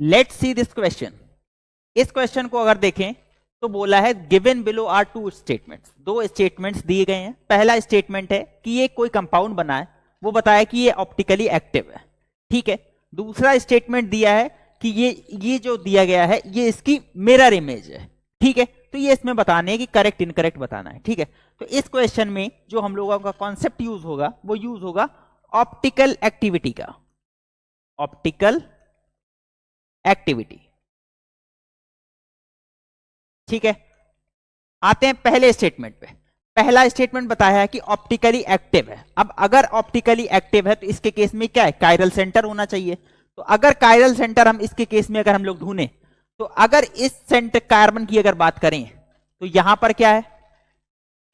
Let's see this question. इस question को अगर देखें तो बोला है given below are two statements, दो स्टेटमेंट्स दिए गए हैं। पहला स्टेटमेंट है कि ये कोई कंपाउंड बना है, वो बताया कि ये ऑप्टिकली एक्टिव है, ठीक है। दूसरा स्टेटमेंट दिया है कि ये जो दिया गया है ये इसकी मिरर इमेज है, ठीक है। तो ये इसमें बताने की करेक्ट इनकरेक्ट बताना है, ठीक है। तो इस क्वेश्चन में जो हम लोगों का कॉन्सेप्ट यूज होगा वो यूज होगा ऑप्टिकल एक्टिविटी का, ऑप्टिकल एक्टिविटी, ठीक है। आते हैं पहले स्टेटमेंट पे। पहला स्टेटमेंट बताया है कि ऑप्टिकली एक्टिव है। अब अगर ऑप्टिकली एक्टिव है तो इसके केस में क्या है, कायरल सेंटर होना चाहिए। तो अगर कायरल सेंटर हम इसके केस में अगर हम लोग ढूंढें तो अगर इस सेंटर कार्बन की अगर बात करें तो यहां पर क्या है,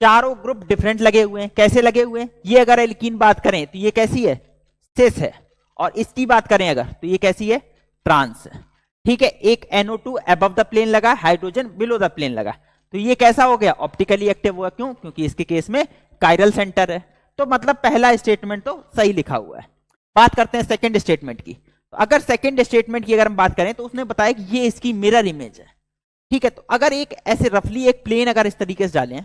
चारों ग्रुप डिफरेंट लगे हुए हैं। कैसे लगे हुए हैं, ये अगर एल्कीन बात करें तो ये कैसी है, सिस है, और इसकी बात करें अगर तो ये कैसी है, ट्रांस है, ठीक है। एक NO2 अबव द प्लेन लगा, हाइड्रोजन बिलो द प्लेन लगा, तो ये कैसा हो गया, ऑप्टिकली एक्टिव हुआ। क्यों, क्योंकि इसके केस में कायरल सेंटर है। तो मतलब पहला स्टेटमेंट तो सही लिखा हुआ है। बात करते हैं सेकंड स्टेटमेंट की। तो अगर सेकंड स्टेटमेंट की अगर हम बात करें तो उसने बताया कि ये इसकी मिरर इमेज है, ठीक है। तो अगर एक ऐसे रफली एक प्लेन अगर इस तरीके से डालें,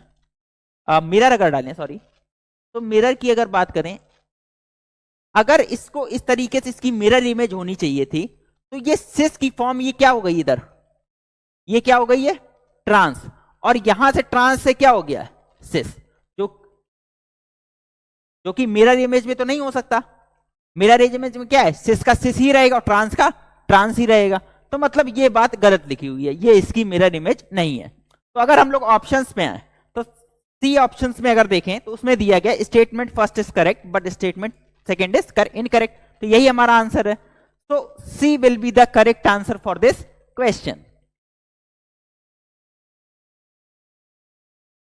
मिरर अगर डालें सॉरी, तो मिरर की अगर बात करें, अगर इसको इस तरीके से इसकी मिरर इमेज होनी चाहिए थी तो ये सिस की फॉर्म ये क्या हो गई, इधर ये क्या हो गई है, ट्रांस, और यहां से ट्रांस से क्या हो गया, सिस, जो कि मिरर इमेज में तो नहीं हो सकता। मिरर इमेज में क्या है, सिस का सिस ही रहेगा और ट्रांस का ट्रांस ही रहेगा। तो मतलब ये बात गलत लिखी हुई है, ये इसकी मिरर इमेज नहीं है। तो अगर हम लोग ऑप्शंस में आए तो सी ऑप्शंस में अगर देखें तो उसमें दिया गया statement first is correct but statement second is incorrect. तो यही हमारा आंसर है। तो C will be the correct answer for this question.